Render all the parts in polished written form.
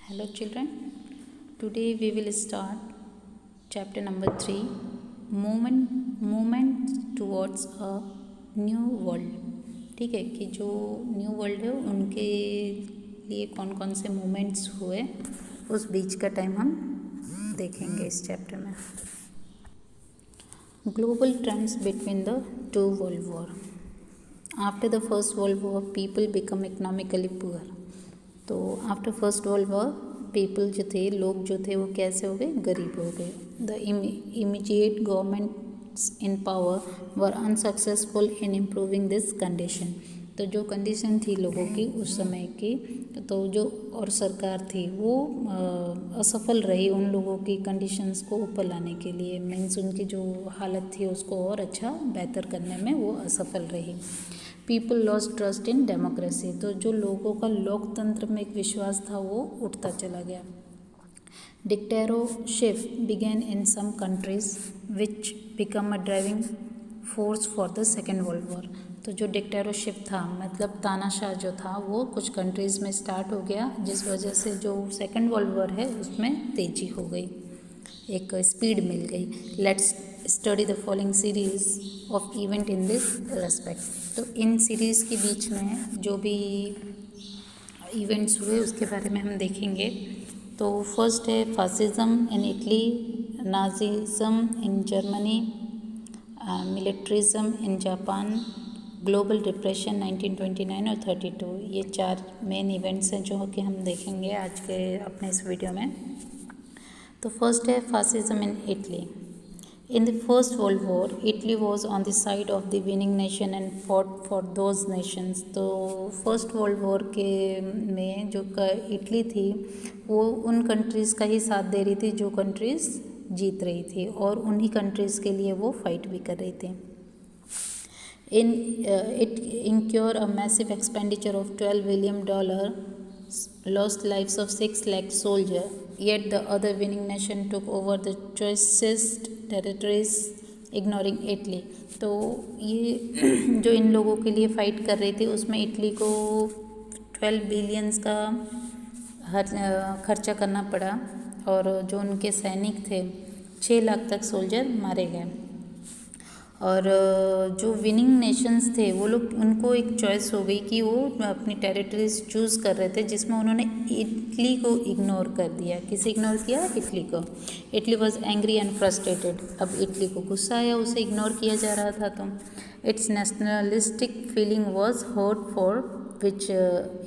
Hello children, today we will start chapter number 3 movement towards a new world। ठीक है कि जो new world है उनके लिए कौन कौन से मूवमेंट्स हुए उस बीच का टाइम हम देखेंगे इस चैप्टर में। Global trends between the two world war. After the first world war people become economically poor. तो after first world war people जो थे, लोग जो थे वो कैसे हो गए, गरीब हो गए। The immediate governments in power were unsuccessful in improving this condition. तो जो कंडीशन थी लोगों की उस समय की, तो जो और सरकार थी वो असफल रही उन लोगों की कंडीशंस को ऊपर लाने के लिए। मीन्स उनकी जो हालत थी उसको और अच्छा बेहतर करने में वो असफल रही। People lost trust in democracy. तो जो लोगों का लोकतंत्र में एक विश्वास था वो उठता चला गया। Dictatorship began in some countries which become a driving force for the second world war. तो जो डिक्टेटरशिप था मतलब तानाशाह जो था वो कुछ कंट्रीज़ में स्टार्ट हो गया, जिस वजह से जो सेकेंड वर्ल्ड वॉर है उसमें तेज़ी हो गई, एक स्पीड मिल गई। Let's study the following series of event in this respect. तो इन सीरीज़ के बीच में जो भी इवेंट्स हुए उसके बारे में हम देखेंगे। तो फर्स्ट है fascism in Italy, Nazism in Germany, militarism in Japan, global depression 1929 और 32। ये चार मेन इवेंट्स हैं जो कि हम देखेंगे आज के अपने इस वीडियो में। तो फर्स्ट है fascism in Italy. In the first world war Italy was on the side of the winning nation and fought for those Nations. तो फर्स्ट वर्ल्ड वॉर के में जो इटली थी वो उन कंट्रीज़ का ही साथ दे रही थी जो कंट्रीज़ जीत रही थी, और उन्हीं कंट्रीज़ के लिए वो फाइट भी कर रही थी। It incurred a massive expenditure of $12 billion, lost lives of 6 lakh soldiers, yet the other winning nation took over the choicest territories, ignoring Italy। तो ये जो इन लोगों के लिए फ़ाइट कर रही थी उसमें इटली को 12 बिलियंस का खर्चा करना पड़ा, और जो उनके सैनिक थे 6 लाख तक सोल्जर मारे गए। और जो विनिंग नेशंस थे वो लोग, उनको एक चॉइस हो गई कि वो अपनी टेरिटरीज चूज़ कर रहे थे, जिसमें उन्होंने इटली को इग्नोर कर दिया। किसे इग्नोर किया? इटली को। Italy was angry and frustrated. अब इटली को गुस्सा आया, उसे इग्नोर किया जा रहा था। तो it's nationalistic feeling was hurt for which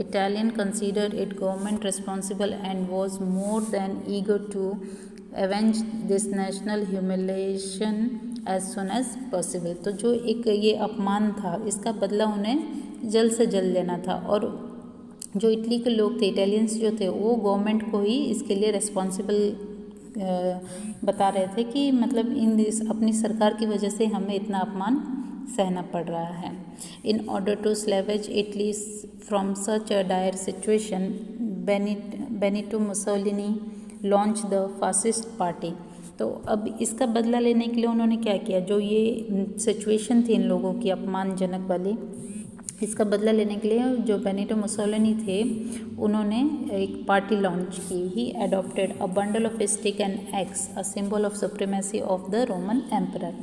Italian considered it government responsible and was more than eager to avenge this national humiliation as soon as possible. तो जो एक ये अपमान था इसका बदला उन्हें जल्द से जल्द लेना था, और जो इटली के लोग थे, इटालियंस जो थे, वो गवर्नमेंट को ही इसके लिए रिस्पॉन्सिबल बता रहे थे कि मतलब अपनी सरकार की वजह से हमें इतना अपमान सहना पड़ रहा है। In order to salvage Italy from such a dire situation, Benito Mussolini launch the fascist party. तो अब इसका बदला लेने के लिए उन्होंने क्या किया, जो ये सिचुएशन थी इन लोगों की अपमानजनक वाली, इसका बदला लेने के लिए जो बेनिटो मुसोलिनी थे उन्होंने एक पार्टी लॉन्च की। He adopted a bundle of stick and axe, a symbol of supremacy of the Roman emperor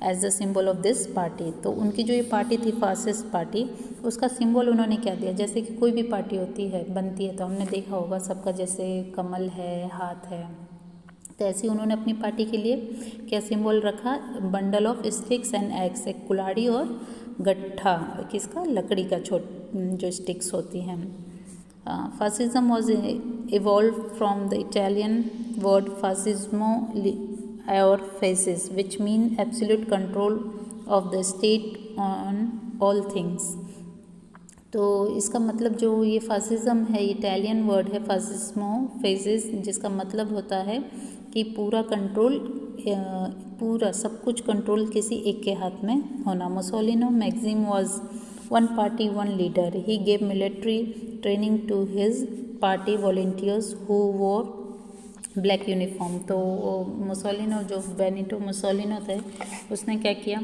as the symbol of this party. तो उनकी जो ये पार्टी थी फासिस्ट पार्टी, उसका सिंबल उन्होंने क्या दिया, जैसे कि कोई भी पार्टी होती है, बनती है, तो हमने देखा होगा सबका जैसे कमल है, हाथ है, तो ऐसे उन्होंने अपनी पार्टी के लिए क्या सिंबल रखा, bundle of sticks and eggs, एक कुल्हाड़ी और गट्ठा, किसका, लकड़ी का, जो स्टिक्स होती हैं। Fascism was evolve from the Italian word fascismo और fasces which mean absolute control of the state on all things. तो इसका मतलब जो ये फासिज्म है, इटालियन वर्ड है फासिज्मो फेसिस, जिसका मतलब होता है कि पूरा कंट्रोल, पूरा सब कुछ कंट्रोल किसी एक के हाथ में होना। Mussolini maxim was one party one leader. He gave military training to his party volunteers who wore black uniform. तो मुसोलिनो, जो बेनिटो मुसोलिनो थे, उसने क्या किया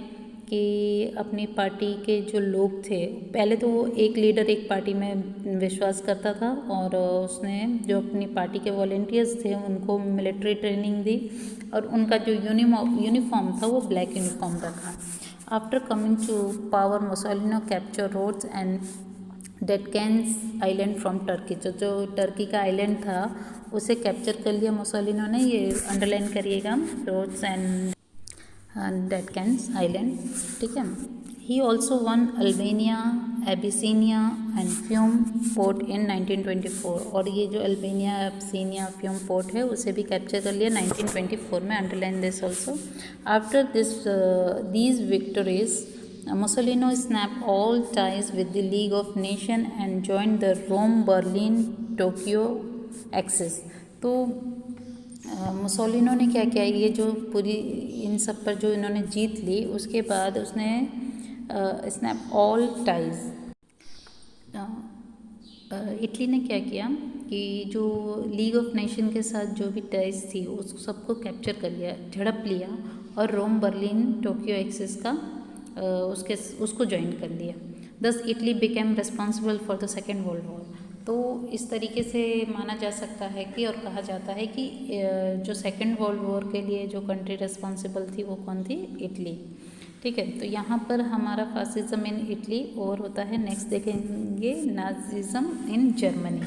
कि अपनी पार्टी के जो लोग थे, पहले तो वो एक लीडर एक पार्टी में विश्वास करता था और उसने जो अपनी पार्टी के वॉलेंटियर्स थे उनको मिलिट्री ट्रेनिंग दी और उनका जो यूनिफॉर्म था वो ब्लैक यूनिफॉर्म रखा। After coming to power Mussolini capture Rhodes and Dodecanese island from Turkey, जो टर्की का आइलैंड था उसे कैप्चर कर लिया मुसोलिनो ने। ये अंडरलाइन करिएगा, रोड्स एंड डेक्कन्स आइलैंड, ठीक है। He also won Albania, Abyssinia and Fiume port in 1924, और ये जो अल्बेनिया, एबिसीनिया, फ्यूम पोर्ट है उसे भी कैप्चर कर लिया 1924 में। Underline this also. After this these victories Mussolini snapped all ties with the League of Nations and joined the Rome-Berlin-Tokyo axis। तो मुसोलिनो ने क्या किया, ये जो पूरी इन सब पर जो इन्होंने जीत ली उसके बाद उसने स्नैप ऑल टाइज, इटली ने क्या किया कि जो लीग ऑफ नेशन के साथ जो भी टाइज थी उस सबको कैप्चर कर लिया, झड़प लिया और रोम बर्लिन टोक्यो एक्सिस का उसको ज्वाइन कर लिया। दस Italy became responsible for the second world war. तो इस तरीके से माना जा सकता है कि और कहा जाता है कि जो सेकेंड वर्ल्ड वॉर के लिए जो कंट्री रिस्पॉन्सिबल थी वो कौन थी, इटली, ठीक है। तो यहाँ पर हमारा फासिज्म इन इटली और होता है। नेक्स्ट देखेंगे नाजीज़म इन जर्मनी।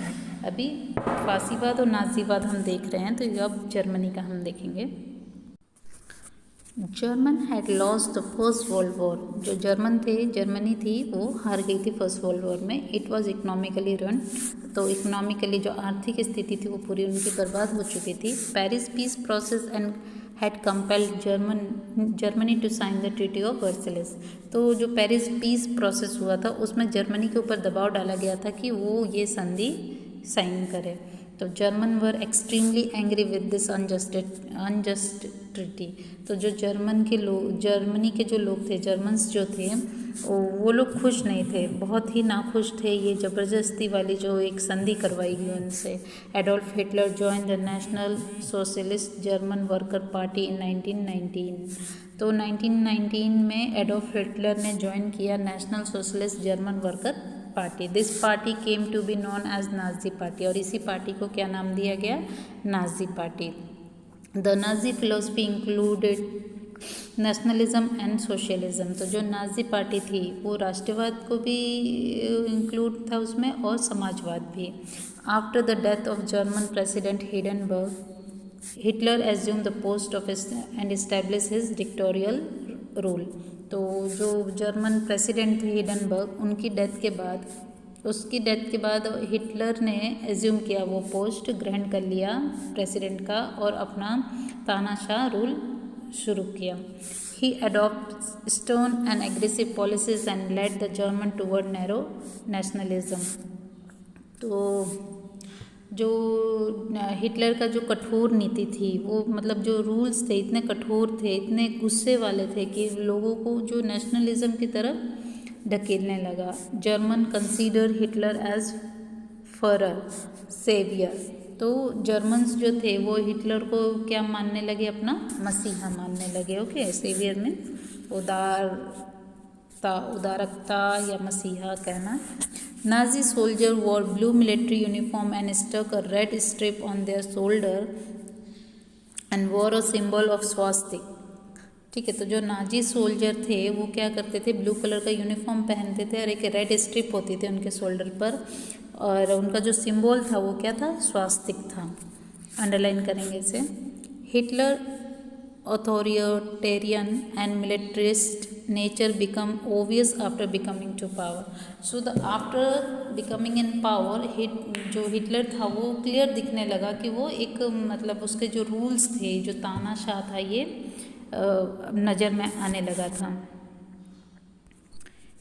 अभी फासीवाद और नाजीवाद हम देख रहे हैं, तो अब जर्मनी का हम देखेंगे। German had lost the first world war. जो जर्मनी थी वो हार गई थी फर्स्ट वर्ल्ड वॉर में। इट वॉज इकोनॉमिकली रन, तो इकोनॉमिकली जो आर्थिक स्थिति थी वो पूरी उनकी बर्बाद हो चुकी थी। Paris peace process and had compelled Germany to sign the treaty of Versailles. तो जो पेरिस पीस प्रोसेस हुआ था उसमें जर्मनी के ऊपर दबाव डाला गया था कि वो ये संधि साइन करे। तो German were extremely angry with this unjust treaty. तो जो जर्मनी के जो लोग थे, जर्मन्स जो थे, वो लोग खुश नहीं थे, बहुत ही नाखुश थे ये ज़बरदस्ती वाली जो एक संधि करवाई गई उनसे। Adolf Hitler join the national socialist German worker party in 1919। तो 1919 में एडोल्फ हिटलर ने ज्वाइन किया national socialist German worker party. This party came to be known as Nazi party, और इसी पार्टी को क्या नाम दिया गया, Nazi party. The Nazi philosophy included nationalism and socialism. तो जो नाजी पार्टी थी वो राष्ट्रवाद को भी इंक्लूड था उसमें और समाजवाद भी। After the death of German president Hindenburg, Hitler assume the post of and establish his dictatorial rule. तो जो जर्मन प्रेसिडेंट थे हिडेनबर्ग, उसकी डेथ के बाद हिटलर ने एज्यूम किया, वो पोस्ट ग्रहण कर लिया प्रेसिडेंट का और अपना तानाशाह रूल शुरू किया। He adopt stern and aggressive policies and led the German toward narrow nationalism. तो जो हिटलर का जो कठोर नीति थी वो मतलब जो रूल्स थे इतने कठोर थे, इतने गुस्से वाले थे कि लोगों को जो नेशनलिज्म की तरफ ढकेलने लगा। German consider Hitler as Fuhrer saviour. तो जर्मन्स जो थे वो हिटलर को क्या मानने लगे, अपना मसीहा मानने लगे। ओके, सेवियर में उदारकता या मसीहा कहना। Nazi soldiers wore blue military uniform and stuck a red strip on their shoulder and wore a symbol of swastika। ठीक है, तो जो नाजी सोल्जर थे वो क्या करते थे, ब्लू कलर का यूनिफॉर्म पहनते थे और एक रेड स्ट्रिप होती थी उनके शोल्डर पर, और उनका जो सिंबल था वो क्या था, स्वास्तिक था। अंडरलाइन करेंगे इसे। Hitler authoritarian and militarist nature become obvious after becoming to power। So the after becoming in power, जो हिटलर था वो क्लियर दिखने लगा कि वो एक मतलब उसके जो रूल्स थे, जो तानाशाह था, ये नज़र में आने लगा था।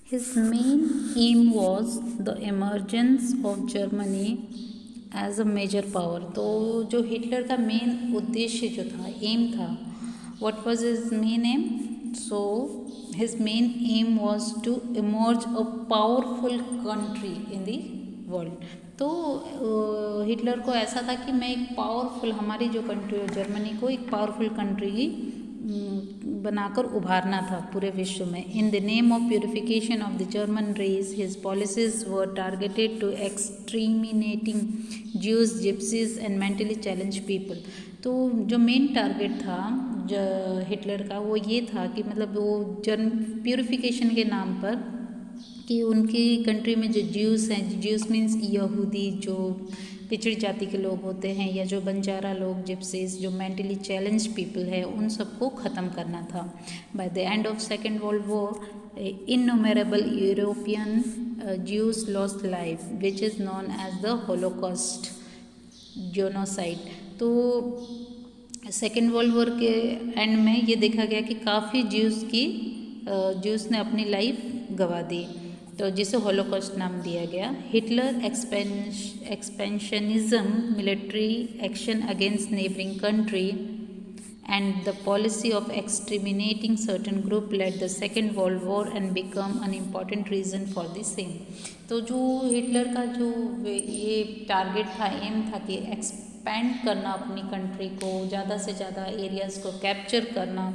His main aim was the emergence of Germany as a major power। तो जो हिटलर का मेन उद्देश्य जो था, एम था, what was his main aim? So his main aim was to emerge a powerful country in the world। तो Hitler को ऐसा था कि मैं एक पावरफुल, हमारी जो कंट्री है जर्मनी को एक पावरफुल कंट्री बनाकर उभारना था पूरे विश्व में। In the name of purification of the German race his policies were targeted to exterminating Jews, Gypsies and mentally challenge people. तो जो मेन टारगेट था हिटलर का वो ये था कि मतलब वो जर्म प्योरिफिकेशन के नाम पर कि उनकी कंट्री में जो ज्यूस हैं, ज्यूस मीन्स यहूदी, जो पिछड़ी जाति के लोग होते हैं, या जो बंजारा लोग, जिप्सीज, जो मेंटली चैलेंज पीपल है, उन सबको ख़त्म करना था। By the end of second world war innumerable European Jews lost life which is known as the holocaust genocide. तो सेकेंड वर्ल्ड वॉर के एंड में ये देखा गया कि काफ़ी ज्यूस ने अपनी लाइफ गंवा दी, तो जिसे होलोकॉस्ट नाम दिया गया। Hitler expansionism, military action against neighbouring country and the policy of exterminating certain group led the second world war and become an important reason for the same। तो जो हिटलर का जो ये टारगेट था, एम था कि एक्सपेंड करना अपनी कंट्री को, ज़्यादा से ज़्यादा एरियाज़ को कैप्चर करना,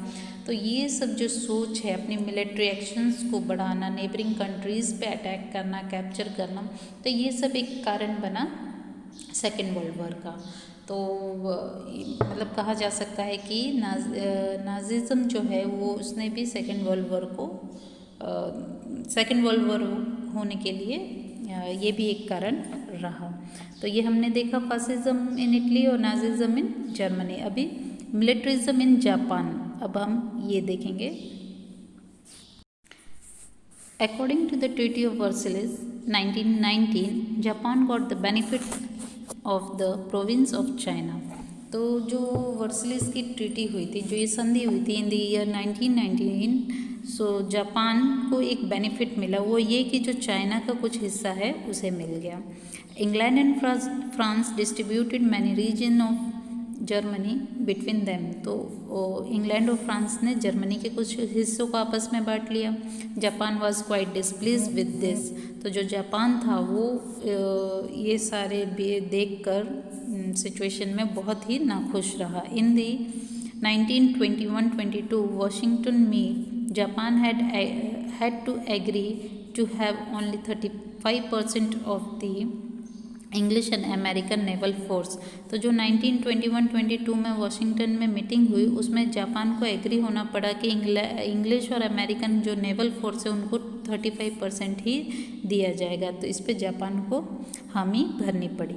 तो ये सब जो सोच है अपनी मिलिट्री एक्शंस को बढ़ाना, नेबरिंग कंट्रीज़ पे अटैक करना, कैप्चर करना, तो ये सब एक कारण बना सेकेंड वर्ल्ड वॉर का। तो मतलब कहा जा सकता है कि नाजिज़्म जो है वो उसने भी सेकेंड वर्ल्ड वॉर होने के लिए ये भी एक कारण रहा। तो ये हमने देखा फासिज्म इन इटली और नाजिज़्म इन जर्मनी। अभी मिलिट्रिज्म इन जापान, अब हम ये देखेंगे। According to the treaty of Versailles 1919, Japan got the benefit of the province of China. तो जो वर्साइलेस की ट्रीटी हुई थी, जो ये संधि हुई थी in the year 1919, so Japan को एक बेनिफिट मिला, वो ये कि जो चाइना का कुछ हिस्सा है उसे मिल गया। England and France distributed many region of Germany between them. तो इंग्लैंड और फ्रांस ने जर्मनी के कुछ हिस्सों को आपस में बांट लिया। Japan was quite displease with this. तो जो जापान था वो ये सारे देख कर सिचुएशन में बहुत ही नाखुश रहा। इन दी 1921-22 वाशिंगटन में Japan had to agree to have only 35% of the English and American naval force. तो जो 1921-22 में वाशिंगटन में मीटिंग हुई, उसमें जापान को एग्री होना पड़ा कि इंग्लिश और अमेरिकन जो नेवल फोर्स है उनको 35% ही दिया जाएगा। तो इस पे जापान को हामी भरनी पड़ी।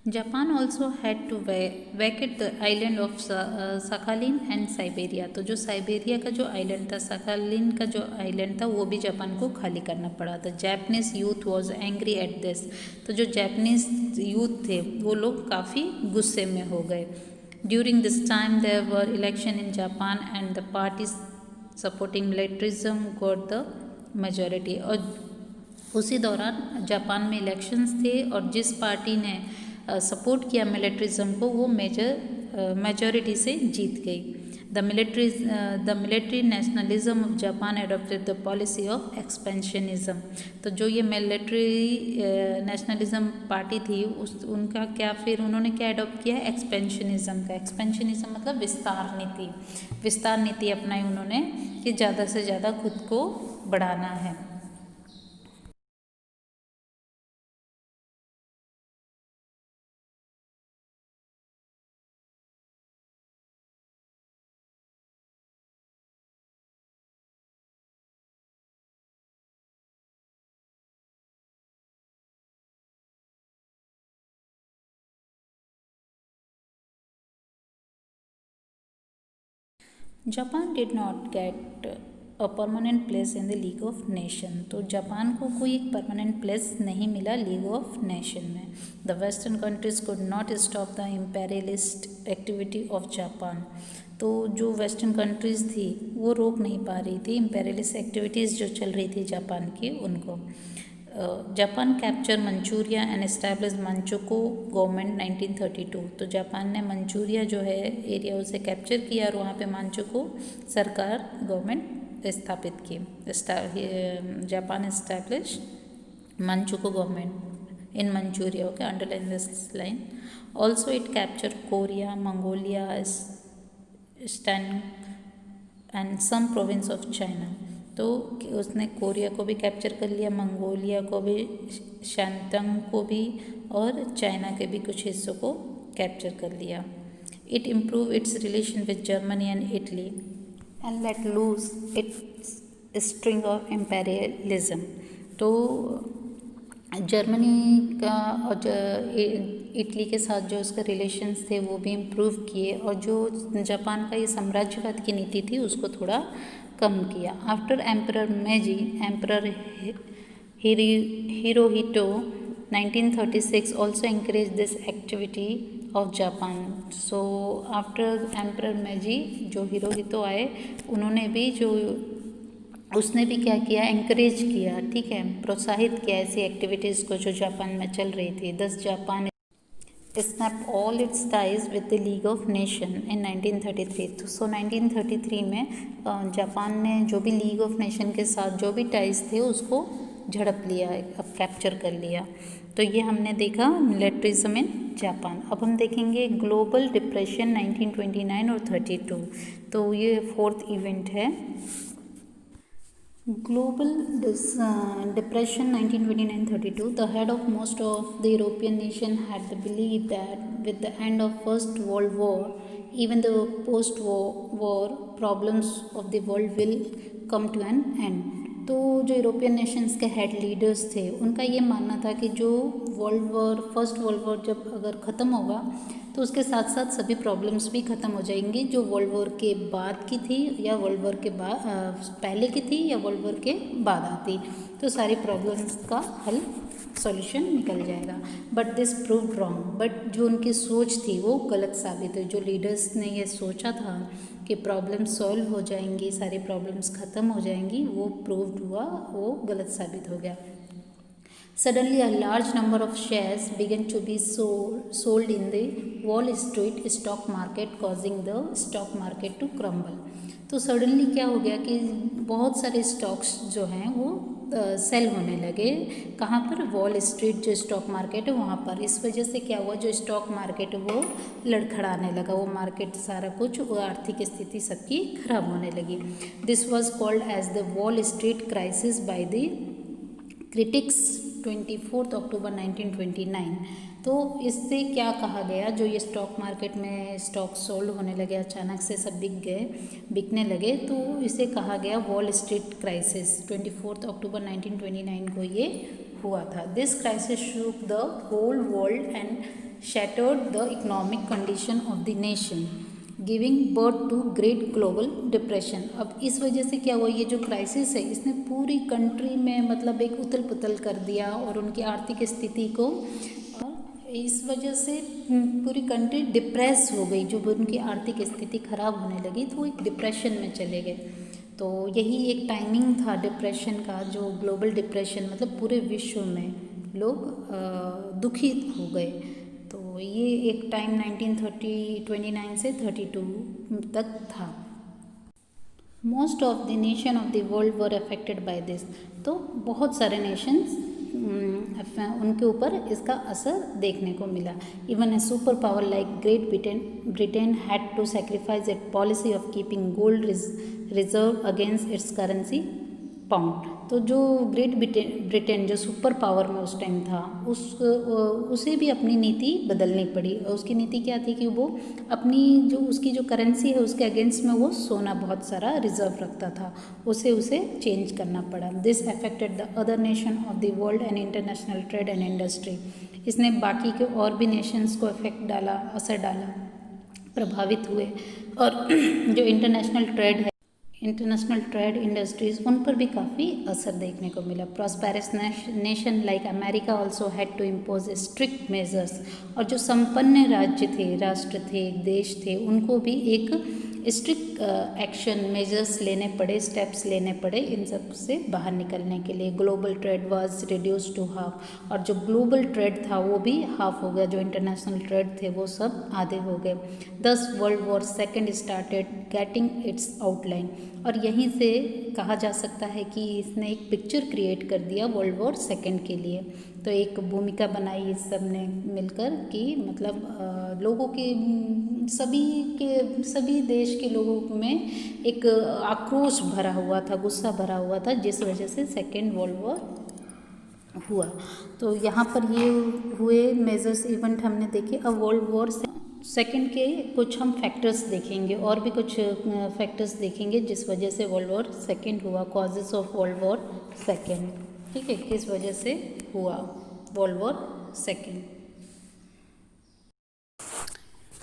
Japan also had to vacate the island of Sakhalin and Siberia. तो जो साइबेरिया का जो आइलैंड था, सखालिन का जो आइलैंड था, वो भी जापान को खाली करना पड़ा था। Japanese youth was angry at this. तो जो जैपनीज यूथ थे वो लोग काफ़ी गुस्से में हो गए। During this time there were election in Japan and the party supporting militarism got the majority. और उसी दौरान जापान में इलेक्शंस थे और जिस पार्टी ने सपोर्ट किया मिलिट्रिज्म को, वो मेजॉरिटी से जीत गई। The military nationalism of Japan adopted the policy of expansionism. तो जो ये मिलिट्री नेशनलिज्म पार्टी थी उनका क्या, फिर उन्होंने क्या एडॉप्ट किया, एक्सपेंशनिज्म का। एक्सपेंशनिज्म मतलब विस्तार नीति अपनाई उन्होंने कि ज़्यादा से ज़्यादा खुद को बढ़ाना है। Japan did not get a permanent place in the league of nation. तो जापान को कोई एक परमानेंट प्लेस नहीं मिला लीग ऑफ नेशन में। The western countries could not stop the imperialist activity of Japan. तो जो वेस्टर्न कंट्रीज़ थी वो रोक नहीं पा रही थी इम्पेरियलिस्ट एक्टिविटीज़ जो चल रही थी जापान की उनको। Japan capture Manchuria and establish Manchukuo government 1932। तो जापान ने मंचूरिया जो है एरिया उसे कैप्चर किया और वहाँ पे मंचुको सरकार गवर्नमेंट स्थापित की। Japan establish Manchukuo government in Manchuria. Okay, underline this line. Also it capture Korea, Mongolia, Stan and some province of China. तो उसने कोरिया को भी कैप्चर कर लिया, मंगोलिया को भी, शांतंग को भी, और चाइना के भी कुछ हिस्सों को कैप्चर कर लिया। It improve its relation with Germany and Italy and let loose its string of imperialism. तो जर्मनी का और इटली के साथ जो उसके रिलेशंस थे वो भी इम्प्रूव किए, और जो जापान का ये साम्राज्यवाद की नीति थी उसको थोड़ा कम किया। After emperor Meiji, emperor Hirohito 1936 also encouraged this activity of Japan. So after emperor Meiji जो हिरोहितो आए, उन्होंने भी उसने भी क्या किया, एंकरेज किया, ठीक है, प्रोत्साहित किया ऐसी एक्टिविटीज़ को जो जापान में चल रही थी। दस Japan snap all it's ties with the league of nation इन 1933। तो 1933 में जापान ने जो भी लीग ऑफ नेशन के साथ जो भी टाइज थे उसको झड़प लिया, अब कैप्चर कर लिया। तो ये हमने देखा मिलिट्रिज्म इन जापान। अब हम देखेंगे ग्लोबल डिप्रेशन 1929 और 32। तो ये फोर्थ इवेंट है। Global Depression 1929-32, the head of most of the European nations had the belief that with the end of First World War, even the post-war problems of the world will come to an end. तो जो European Nations के head leaders थे उनका ये मानना था कि जो फर्स्ट वर्ल्ड वॉर जब अगर ख़त्म होगा तो उसके साथ साथ सभी प्रॉब्लम्स भी ख़त्म हो जाएंगी जो वर्ल्ड वॉर के बाद की थी या वर्ल्ड वॉर के बाद पहले की थी या वर्ल्ड वॉर के बाद आती, तो सारी प्रॉब्लम्स का हल सॉल्यूशन निकल जाएगा। But this proved wrong, but जो उनकी सोच थी वो गलत साबित हुई। जो लीडर्स ने ये सोचा था कि प्रॉब्लम्स सॉल्व हो जाएंगी, सारी प्रॉब्लम्स ख़त्म हो जाएंगी, वो प्रूव्ड हुआ, वो गलत साबित हो गया। Suddenly, a large number of shares began to be sold in the Wall Street stock market, causing the stock market to crumble. तो सडनली क्या हो गया कि बहुत सारे स्टॉक्स जो हैं वो सेल होने लगे। कहाँ पर? वॉल स्ट्रीट जो स्टॉक मार्केट है वहाँ पर। इस वजह से क्या हुआ, जो स्टॉक मार्केट है वो लड़खड़ाने लगा, वो मार्केट सारा कुछ, वो आर्थिक स्थिति सबकी खराब होने लगी। This was called as the Wall Street crisis by the critics 24 October 1929। तो इससे क्या कहा गया, जो ये स्टॉक मार्केट में स्टॉक सोल्ड होने लगे, अचानक से सब बिकने लगे, तो इसे कहा गया वॉल स्ट्रीट क्राइसिस। 24 अक्टूबर 1929 को ये हुआ था। This crisis shook the whole world and shattered the economic condition of the nation, giving birth to great global depression. अब इस वजह से क्या हुआ, ये जो क्राइसिस है इसने पूरी कंट्री में मतलब एक उथल पुथल कर दिया और उनकी आर्थिक स्थिति को, इस वजह से पूरी कंट्री डिप्रेस हो गई। जो उनकी आर्थिक स्थिति खराब होने लगी तो वो एक डिप्रेशन में चले गए। तो यही एक टाइमिंग था डिप्रेशन का, जो ग्लोबल डिप्रेशन मतलब पूरे विश्व में लोग दुखी हो गए। तो ये एक टाइम 1929 से 32 तक था। Most of the nation of the world were affected by this. तो बहुत सारे नेशंस उनके ऊपर इसका असर देखने को मिला। Even a super power like Great Britain had to sacrifice it policy of keeping gold reserve against its currency pound. तो जो ग्रेट ब्रिटेन जो सुपर पावर में उस टाइम था, उसे भी अपनी नीति बदलनी पड़ी। और उसकी नीति क्या थी कि वो अपनी जो उसकी जो करेंसी है उसके अगेंस्ट में वो सोना बहुत सारा रिजर्व रखता था, उसे चेंज करना पड़ा। This affected the other nation of the world and international trade and industry. इसने बाकी के और भी नेशंस को इफेक्ट डाला, असर डाला, प्रभावित हुए। और जो इंटरनेशनल ट्रेड इंडस्ट्रीज उन पर भी काफ़ी असर देखने को मिला। Prosperous nation like America also had to impose strict measures. और जो संपन्न राज्य थे, राष्ट्र थे, देश थे, उनको भी एक स्ट्रिक्ट एक्शन मेजर्स लेने पड़े, स्टेप्स लेने पड़े इन सब से बाहर निकलने के लिए। Global trade was reduce to half. और जो ग्लोबल ट्रेड था वो भी हाफ हो गया, जो इंटरनेशनल ट्रेड थे वो सब आधे हो गए। 10 world war second started getting it's outline. और यहीं से कहा जा सकता है कि इसने एक पिक्चर क्रिएट कर दिया वर्ल्ड वॉर सेकेंड के लिए। तो एक भूमिका बनाई इस सब ने मिलकर कि मतलब लोगों के सभी देश के लोगों में एक आक्रोश भरा हुआ था, गुस्सा भरा हुआ था, जिस वजह से सेकेंड वर्ल्ड वॉर हुआ। तो यहाँ पर ये हुए मेजर्स इवेंट हमने देखे। अब वर्ल्ड वॉर सेकेंड के कुछ हम फैक्टर्स देखेंगे, और भी कुछ फैक्टर्स देखेंगे जिस वजह से वर्ल्ड वॉर सेकेंड हुआ, causes of world war second. ठीक है, किस वजह से हुआ world war second.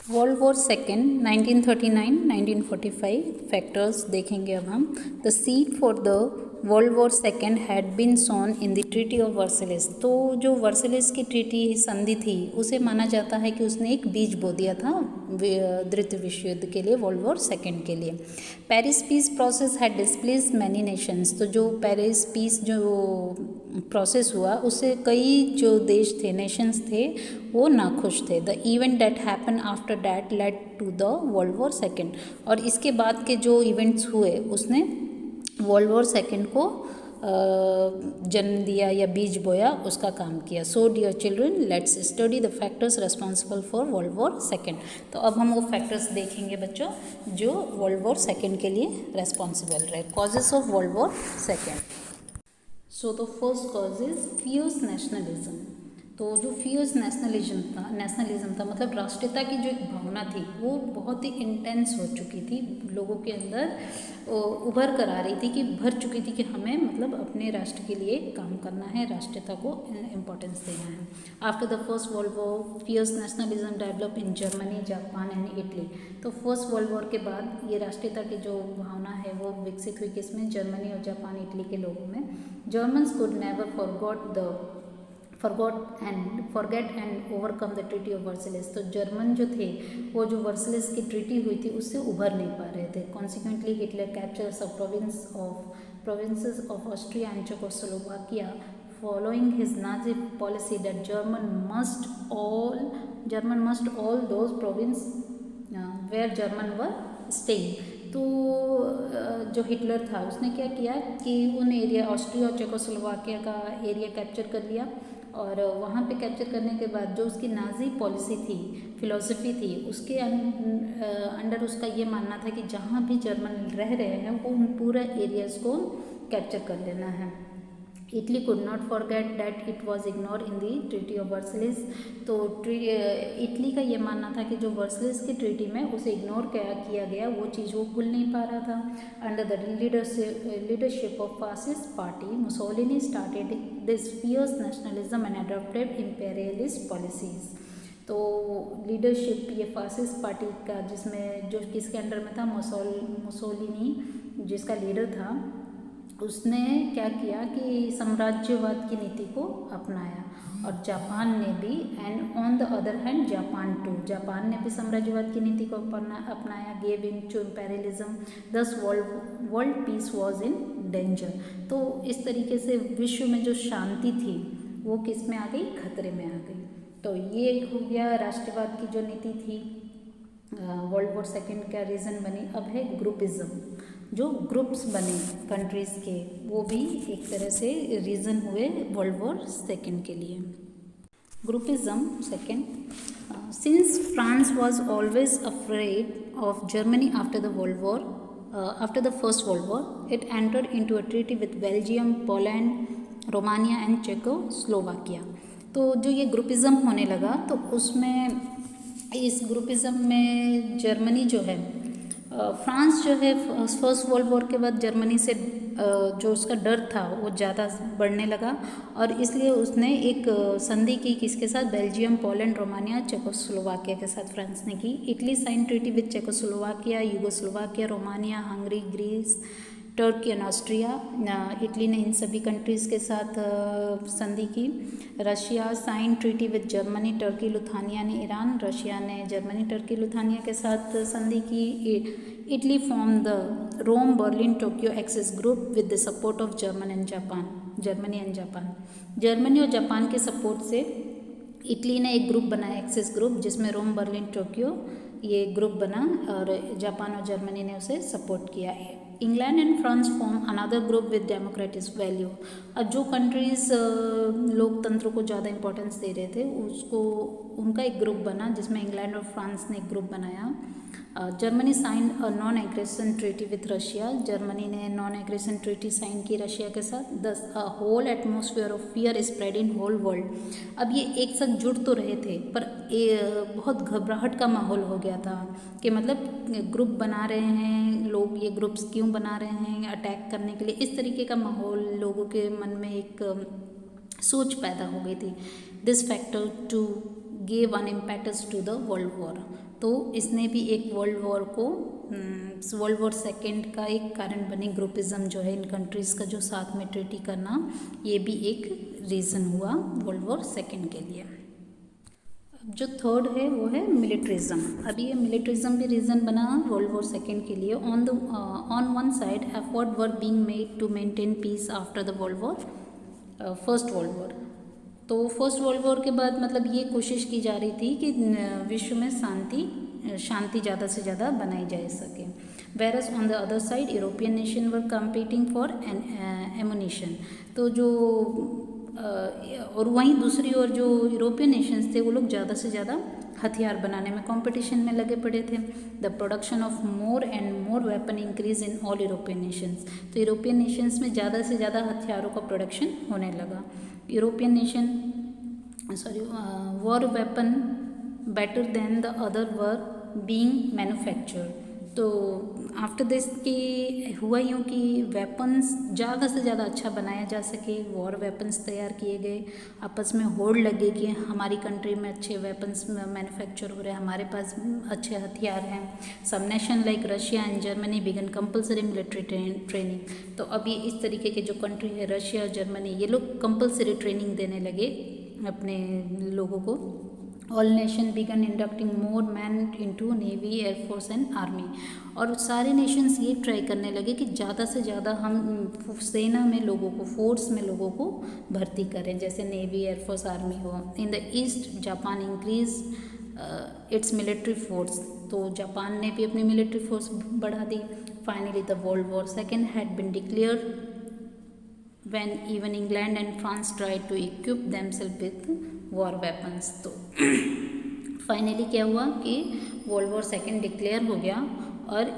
World war second 1939-1945 factors देखेंगे अब हम। The seed for the world war second had been sown in the treaty of Versailles. तो जो वर्सलिस की ट्रीटी संधि थी उसे माना जाता है कि उसने एक बीज बो दिया था द्वितीय विश्व युद्ध के लिए, वर्ल्ड वॉर सेकेंड के लिए। Paris peace process had displace many Nations. तो जो पेरिस पीस जो प्रोसेस हुआ उससे कई जो देश थे, नेशंस थे, वो नाखुश थे। The event that happen after that led to the world war second. और इसके बाद के जो इवेंट्स हुए उसने वर्ल्ड वॉर सेकेंड को जन्म दिया या बीज बोया, उसका काम किया। So dear children, let's study the factors responsible for world war second. तो अब हम वो फैक्टर्स देखेंगे बच्चों जो वर्ल्ड वॉर सेकेंड के लिए रेस्पॉन्सिबल रहे। Causes of world war second. So the first cause is fierce nationalism. तो जो फियर्स नेशनलिज्म था मतलब राष्ट्रीयता की जो एक भावना थी वो बहुत ही इंटेंस हो चुकी थी, लोगों के अंदर उभर कर आ रही थी, कि भर चुकी थी कि हमें मतलब अपने राष्ट्र के लिए काम करना है, राष्ट्रीयता को इम्पोर्टेंस देना है। After the first world war fierce nationalism develop in Germany, Japan and Italy. तो फर्स्ट वर्ल्ड वॉर के बाद ये राष्ट्रीयता की जो भावना है वो विकसित हुई किसमें? जर्मनी और जापान, इटली के लोगों में। Germans could never forget and overcome the treaty of Versailles. तो जर्मन जो थे वो जो वर्सलिस की ट्रीटी हुई थी उससे उभर नहीं पा रहे थे। Consequently Hitler captures of provinces of Austria and Czechoslovakia following his Nazi policy that German must all those province where German were staying। तो जो हिटलर था उसने क्या किया कि उन एरिया ऑस्ट्रिया और चेकोस्लोवाकिया का एरिया कैप्चर कर लिया, और वहाँ पे कैप्चर करने के बाद जो उसकी नाजी पॉलिसी थी, फिलॉसफी थी, उसके अंडर उसका ये मानना था कि जहाँ भी जर्मन रह रहे हैं वो उन पूरा एरियाज़ को कैप्चर कर लेना है। Italy could not forget that it was ignore in the treaty of Versailles. तो इटली का ये मानना था कि जो वर्सलिस की ट्रीटी में उसे इग्नोर किया गया, वो चीज़ वो भूल नहीं पा रहा था। Under the leadership of fascist party Mussolini started this fierce nationalism and adopted imperialist policies. तो लीडरशिप ये फासिस्ट पार्टी का जिसमें जो किसके अंडर में था, मुसोलिनी जिसका लीडर था, उसने क्या किया कि साम्राज्यवाद की नीति को अपनाया, और जापान ने भी, and on the other hand Japan ने भी साम्राज्यवाद की नीति को अपनाया, गेव इन टू इम्पेरियलिज्म, दस world peace was in danger. तो इस तरीके से विश्व में जो शांति थी वो किस में आ गई? खतरे में आ गई। तो ये हो गया राष्ट्रवाद की जो नीति थी, वर्ल्ड वॉर सेकेंड का रीज़न बनी। अब है ग्रुपिज्म, जो ग्रुप्स बने कंट्रीज़ के, वो भी एक तरह से रीज़न हुए वर्ल्ड वॉर सेकेंड के लिए। Groupism second, since France was always afraid of Germany after the first world war, it entered into a treaty with Belgium, Poland, Romania and Czechoslovakia. तो जो ये ग्रुपिज्म होने लगा तो उसमें इस ग्रुपिज्म में जर्मनी जो है, फ्रांस जो है फर्स्ट वर्ल्ड वॉर के बाद जर्मनी से जो उसका डर था वो ज़्यादा बढ़ने लगा, और इसलिए उसने एक संधि की किसके साथ? बेल्जियम, पोलैंड, रोमानिया, चेकोस्लोवाकिया के साथ फ्रांस ने की। Italy sign treaty with Czechoslovakia, Yugoslavia, Romania, Hungary, Greece, Turkey and Austria. Italy ने इन सभी कंट्रीज़ के साथ संधि की। Russia sign treaty with Germany, Turkey, Lithuania ने ईरान, रशिया ने जर्मनी, टर्की, लुथानिया के साथ संधि की। Italy form the Rome, Berlin, Tokyo axis group with the support of Germany and Japan. Germany और जापान के सपोर्ट से इटली ने एक ग्रुप बनाया, एक्सिस ग्रुप, जिसमें रोम, बर्लिन, टोक्यो ये ग्रुप बना, और जापान और जर्मनी ने उसे सपोर्ट किया। England and France form another group with democratic value. अब जो कंट्रीज़ लोकतंत्र को ज़्यादा इंपॉर्टेंस दे रहे थे उसको उनका एक ग्रुप बना, जिसमें इंग्लैंड और फ्रांस ने एक ग्रुप बनाया। Germany signed a non aggression treaty with Russia. Germany ने नॉन एग्रेशन ट्रीटी साइन की रशिया के साथ। Thus a whole atmosphere of fear spread in whole world. अब ये एक साथ जुड़ तो रहे थे पर बहुत घबराहट का माहौल हो गया था कि मतलब ग्रुप बना रहे हैं लोग, ये ग्रुप्स क्यों बना रहे हैं अटैक करने के लिए, इस तरीके का माहौल लोगों के मन में एक सोच पैदा हो गई थी। This factor to give an impetus to the world war. तो इसने भी एक वर्ल्ड वॉर को वर्ल्ड वॉर सेकेंड का एक कारण बनी। ग्रुपिज्म जो है इन कंट्रीज़ का जो साथ में ट्रीटी करना, ये भी एक रीज़न हुआ वर्ल्ड वॉर सेकेंड के लिए। अब जो थर्ड है वो है मिलिट्रिज्म। अभी ये मिलिट्रिज्म भी रीज़न बना वर्ल्ड वॉर सेकेंड के लिए। On one side effort were being made to maintain peace after the world war first world war. तो फर्स्ट वर्ल्ड वॉर के बाद मतलब ये कोशिश की जा रही थी कि विश्व में शांति ज़्यादा से ज़्यादा बनाई जा सके। Whereas on the other side European nation were competing for ammunition. तो जो और वहीं दूसरी ओर जो यूरोपियन नेशंस थे वो लोग ज़्यादा से ज़्यादा हथियार बनाने में कंपटीशन में लगे पड़े थे। The production of more and more weapon increase in all European Nations. तो यूरोपियन नेशंस में ज़्यादा से ज़्यादा हथियारों का प्रोडक्शन होने लगा। European nation war weapon better than the other were being manufactured. तो आफ्टर दिस कि हुआ यूँ कि वेपन्स ज़्यादा से ज़्यादा अच्छा बनाया जा सके, वॉर वेपन्स तैयार किए गए, आपस में होड़ लगे कि हमारी कंट्री में अच्छे वेपन्स मैन्युफैक्चर हो रहे हैं, हमारे पास अच्छे हथियार हैं। सब nation like Russia and Germany began compulsory military training. तो अभी इस तरीके के जो कंट्री है रशिया और जर्मनी, ये लोग कंपल्सरी ट्रेनिंग देने लगे अपने लोगों को। All nation began inducting more man into navy, air force and army. और सारे नेशंस ये ट्राई करने लगे कि ज़्यादा से ज़्यादा हम सेना में लोगों को, फोर्स में लोगों को भर्ती करें, जैसे नेवी, एयरफोर्स, आर्मी हो। In the east Japan increase its military force. तो जापान ने भी अपनी मिलिट्री फोर्स बढ़ा दी। Finally the world war second had been declared when even England and France tried to equip themselves with war weapons। तो finally क्या हुआ कि वर्ल्ड वॉर सेकेंड डिक्लेयर हो गया और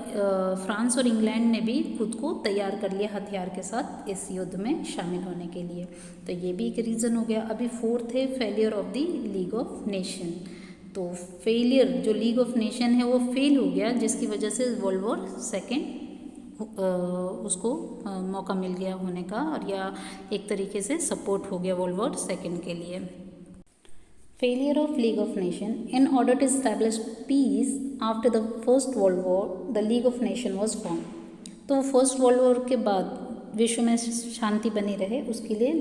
फ्रांस और इंग्लैंड ने भी खुद को तैयार कर लिया हथियार के साथ इस युद्ध में शामिल होने के लिए। तो ये भी एक रीज़न हो गया। अभी फोर्थ है failure of the league of nation. तो फेलियर जो लीग ऑफ नेशन है वो फेल हो गया, जिसकी वजह से वर्ल्ड वॉर सेकेंड उसको मौका मिल गया होने का, और या एक तरीके से सपोर्ट हो गया वर्ल्ड वॉर सेकेंड के लिए। Failure of league of nation. In order to establish peace after the first world war the league of nation was form. तो फर्स्ट वर्ल्ड वॉर के बाद विश्व में शांति बनी रहे उसके लिए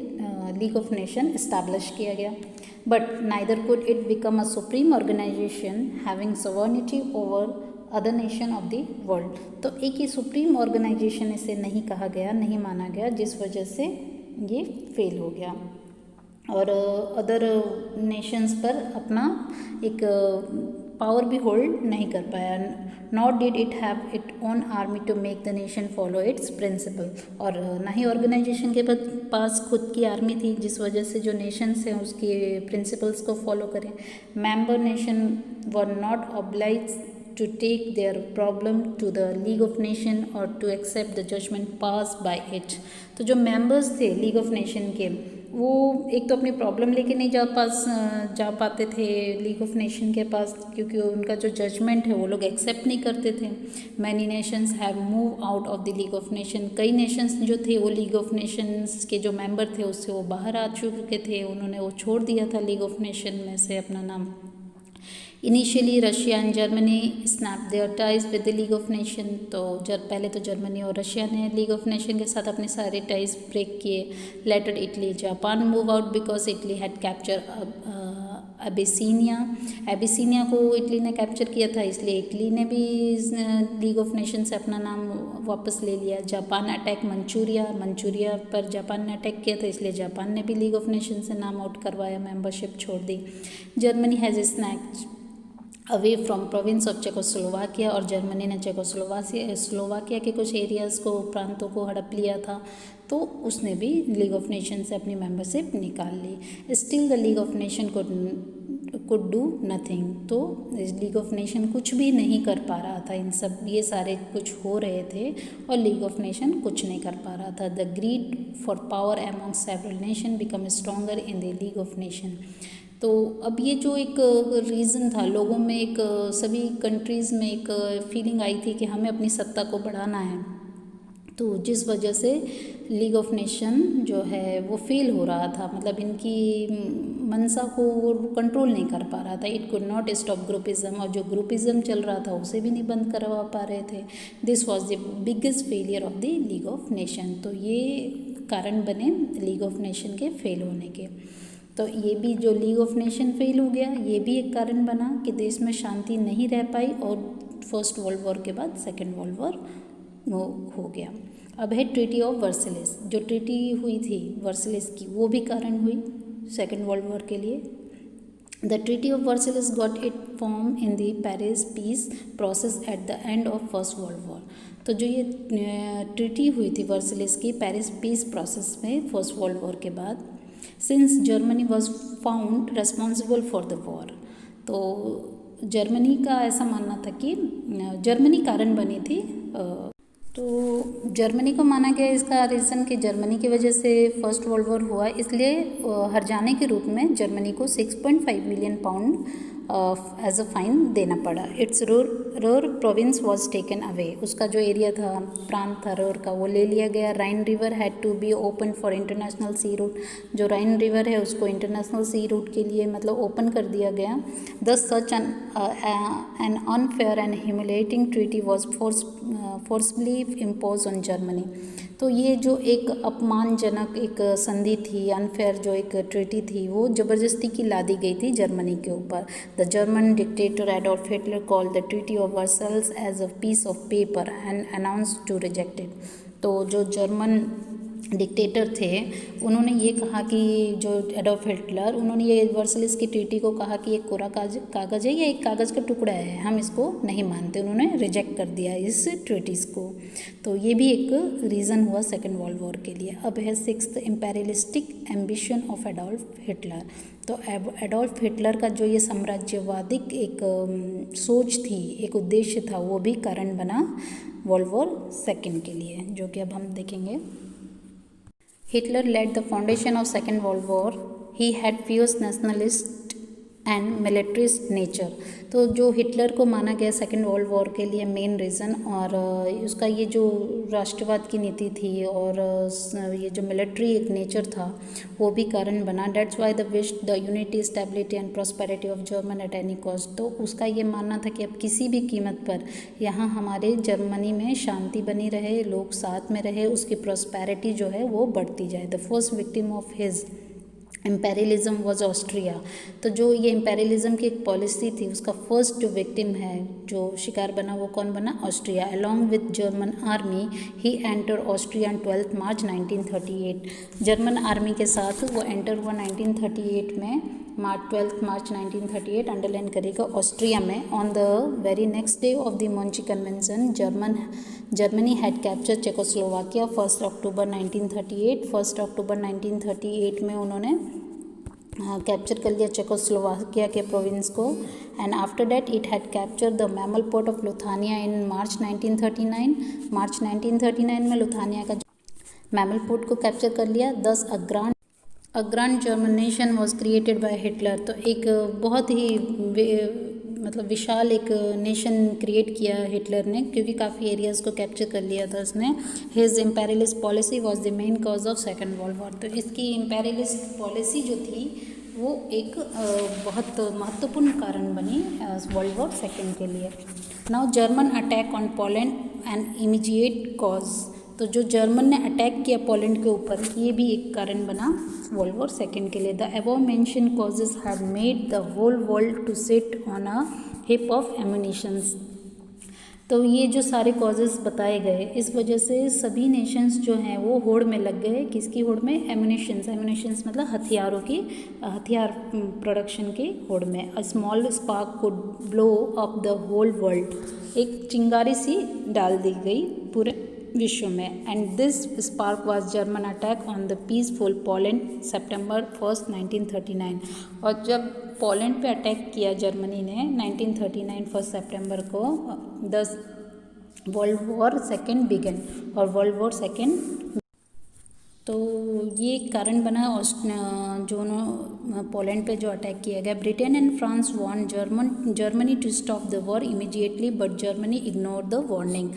लीग ऑफ नेशन इस्टेब्लिश किया गया। But neither could it become a supreme organisation having sovereignty over other nation of the world. तो एक ही सुप्रीम ऑर्गेनाइजेशन इसे नहीं कहा गया, नहीं माना गया, जिस वजह से ये फेल हो गया और अदर नेशंस पर अपना एक पावर भी होल्ड नहीं कर पाया। Not did it have it own army to make the nation follow its principle. और ना ही ऑर्गेनाइजेशन के पास खुद की आर्मी थी, जिस वजह से जो नेशंस हैं उसके प्रिंसिपल्स को फॉलो करें। Member nation were not oblige to take their problem to the League of Nation or to accept the judgment passed by it। तो जो members थे लीग ऑफ नेशन के, वो एक तो अपनी प्रॉब्लम लेके नहीं जा पाते थे लीग ऑफ नेशन के पास, क्योंकि उनका जो जजमेंट है वो लोग एक्सेप्ट नहीं करते थे। Many Nations have move out of the league of nation. कई नेशंस जो थे वो लीग ऑफ नेशंस के जो मेंबर थे उससे वो बाहर आ चुके थे, उन्होंने वो छोड़ दिया था लीग ऑफ नेशन में से अपना नाम। Initially Russia and Germany snap their ties with the league of nation. तो पहले तो जर्मनी और रशिया ने लीग ऑफ नेशन के साथ अपने सारे टाइज ब्रेक किए। Later Italy Japan move out because Italy had capture Abyssinia को इटली ने कैप्चर किया था, इसलिए इटली ने भी लीग ऑफ नेशन से अपना नाम वापस ले लिया। जापान अटैक मंचूरिया पर जापान ने अटैक किया था, इसलिए जापान ने भी लीग ऑफ नेशन से नाम आउट करवाया, मेंबरशिप छोड़ दी। Germany has away from province of Czechoslovakia, और जर्मनी ने चेकोस्लोवाकिया के कुछ एरियाज़ को, प्रांतों को हड़प लिया था, तो उसने भी लीग ऑफ नेशन से अपनी मेंबरशिप निकाल ली। Still the league of Nation could do nothing, तो लीग ऑफ नेशन कुछ भी नहीं कर पा रहा था। इन सब ये सारे कुछ हो रहे थे और लीग ऑफ नेशन कुछ नहीं कर पा रहा था। The greed for power among several nation become stronger in the league of nation. तो अब ये जो एक रीज़न था, लोगों में एक, सभी कंट्रीज़ में एक फीलिंग आई थी कि हमें अपनी सत्ता को बढ़ाना है, तो जिस वजह से लीग ऑफ नेशन जो है वो फेल हो रहा था, मतलब इनकी मंशा को वो कंट्रोल नहीं कर पा रहा था। It could not stop groupism, और जो ग्रुपिज्म चल रहा था उसे भी नहीं बंद करवा पा रहे थे। This was the biggest failure of the league of nation. तो ये कारण बने लीग ऑफ नेशन के फेल होने के। तो ये भी जो लीग ऑफ नेशन फेल हो गया, ये भी एक कारण बना कि देश में शांति नहीं रह पाई, और फर्स्ट वर्ल्ड वॉर के बाद सेकेंड वर्ल्ड वॉर वो हो गया। अब है ट्रीटी ऑफ वर्सलिस। जो ट्रीटी हुई थी वर्सलिस की, वो भी कारण हुई सेकेंड वर्ल्ड वॉर के लिए। The treaty of Versailles got it form in the Paris peace process at the end of first world war. तो जो ये ट्रीटी हुई थी वर्सलिस की पेरिस पीस प्रोसेस में फर्स्ट वर्ल्ड वॉर के बाद, since Germany was found responsible for the war, तो जर्मनी का ऐसा मानना था कि जर्मनी कारण बनी थी। तो जर्मनी को माना गया इसका रीज़न कि जर्मनी की वजह से फर्स्ट वर्ल्ड वॉर हुआ, इसलिए हर्जाने के रूप में जर्मनी को 6.5 million pound as a fine देना पड़ा। Its Ruhr province was taken away. उसका जो एरिया था, प्रांत था रोर का, वो ले लिया गया। Rhine river had to be open for international sea route. जो राइन रिवर है उसको इंटरनेशनल सी रूट के लिए मतलब ओपन कर दिया गया। दस such an unfair and humiliating treaty was forcefully impose on Germany. तो ये जो एक अपमानजनक एक संधि थी, अनफेयर जो एक ट्रीटी थी, वो ज़बरदस्ती की लादी गई थी जर्मनी के ऊपर। The German dictator Adolf Hitler called the treaty of Versailles as a piece of paper and announce to reject it. तो जो जर्मन डिक्टेटर थे उन्होंने ये कहा कि जो एडोल्फ हिटलर, उन्होंने ये वर्सलिस की ट्रीटी को कहा कि एक कोरा कागज़ है या एक कागज़ का टुकड़ा है, हम इसको नहीं मानते। उन्होंने रिजेक्ट कर दिया इस ट्रीटीज़ को। तो ये भी एक रीज़न हुआ सेकेंड वर्ल्ड वॉर के लिए। अब है sixth, imperialistic ambition of Adolf Hitler. तो एडोल्फ हिटलर का जो ये साम्राज्यवादिक एक सोच थी, एक उद्देश्य था, वो भी कारण बना वर्ल्ड वॉर सेकेंड के लिए, जो कि अब हम देखेंगे। Hitler led the foundation of Second World War. He had fierce nationalist and militarist nature. तो जो हिटलर को माना गया सेकेंड वर्ल्ड वॉर के लिए मेन रीज़न, और उसका ये जो राष्ट्रवाद की नीति थी और ये जो मिलिट्री एक नेचर था, वो भी कारण बना। That's why the wish the unity, stability and prosperity of German at any cost. तो उसका ये मानना था कि अब किसी भी कीमत पर यहाँ हमारे जर्मनी में शांति बनी रहे, लोग साथ में रहे, उसकी प्रॉस्पेरिटी जो है वो बढ़ती जाए। The first victim of his imperialism was Austria. तो जो ये इम्पेरियलिज्म की एक पॉलिसी थी, उसका फर्स्ट जो विक्टिम है, जो शिकार बना, वो कौन बना? Austria. Along with German army he enter Austria on 12 March 1938। German army के साथ वो एंटर हुआ 1938 में, 12 मार्च 1938, अंडरलाइन करेगा, ऑस्ट्रिया में। On the very next day of the Munich convention, Germany had capture Czechoslovakia 1 October 1938। 1 October 1938 में उन्होंने capture कर लिया चेकोस्लोवाकिया के प्रोविंस को। And after that it had capture the Memel port of Lithuania in March 1939। March 1939 में लुथानिया का mammal port को capture कर लिया। Thus a grand German nation was created by Hitler. तो एक बहुत ही मतलब विशाल एक नेशन क्रिएट किया हिटलर ने, क्योंकि काफ़ी एरियाज़ को कैप्चर कर लिया था उसने। His imperialist policy was the main cause of second world war. तो इसकी इम्पेरियलिस्ट पॉलिसी जो थी वो एक बहुत महत्वपूर्ण कारण बनी वर्ल्ड वॉर सेकेंड के लिए। Now German attack on Poland and immediate cause. तो जो जर्मन ने अटैक किया पोलैंड के ऊपर, ये भी एक कारण बना वर्ल्ड वॉर सेकेंड के लिए। The above mention causes had made the whole world to sit on a heap of ammunitions. तो तो ये जो सारे कॉजेज़ बताए गए, इस वजह से सभी नेशंस जो हैं वो होड़ में लग गए। किसकी होड़ में? एमुनेशंस मतलब हथियार प्रोडक्शन की होड़ में। A small spark could blow up the whole world, एक चिंगारी सी डाल दी गई पूरे विश्व में। And this spark was German attack on the peaceful Poland September 1st 1939। और जब पोलैंड पे अटैक किया जर्मनी ने 1939 1 सितंबर को, the world war second began, और वर्ल्ड वॉर सेकेंड। तो ये कारण बना जो पोलैंड पे जो अटैक किया गया। Britain and France warn Germany to stop the war immediately, but Germany ignore the warning.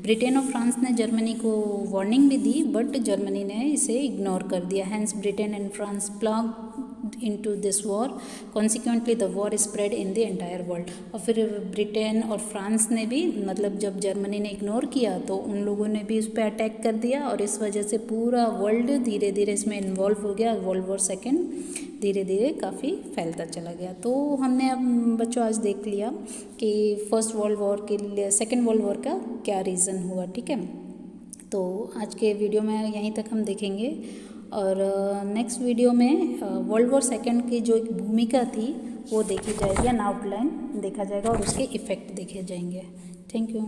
Britain और फ्रांस ने जर्मनी को वार्निंग भी दी, बट जर्मनी ने इसे इग्नोर कर दिया। Hence Britain and France plugged into this war, consequently the war spread in the entire world। और फिर ब्रिटेन और फ्रांस ने भी, मतलब जब जर्मनी ने इग्नोर किया तो उन लोगों ने भी उस पर अटैक कर दिया, और इस वजह से पूरा वर्ल्ड धीरे धीरे इसमें इन्वॉल्व हो गया। वर्ल्ड वॉर सेकेंड धीरे धीरे काफ़ी फैलता चला गया। तो हमने अब बच्चों आज देख लिया कि फर्स्ट वर्ल्ड वॉर के लिए सेकेंड वर्ल्ड वॉर का क्या रीज़न हुआ, ठीक है। तो आज के वीडियो में यहीं तक हम देखेंगे, और नेक्स्ट वीडियो में वर्ल्ड वॉर सेकेंड की जो एक भूमिका थी वो देखी जाएगी, या आउटलाइन देखा जाएगा, और उसके इफ़ेक्ट देखे जाएंगे। Thank you.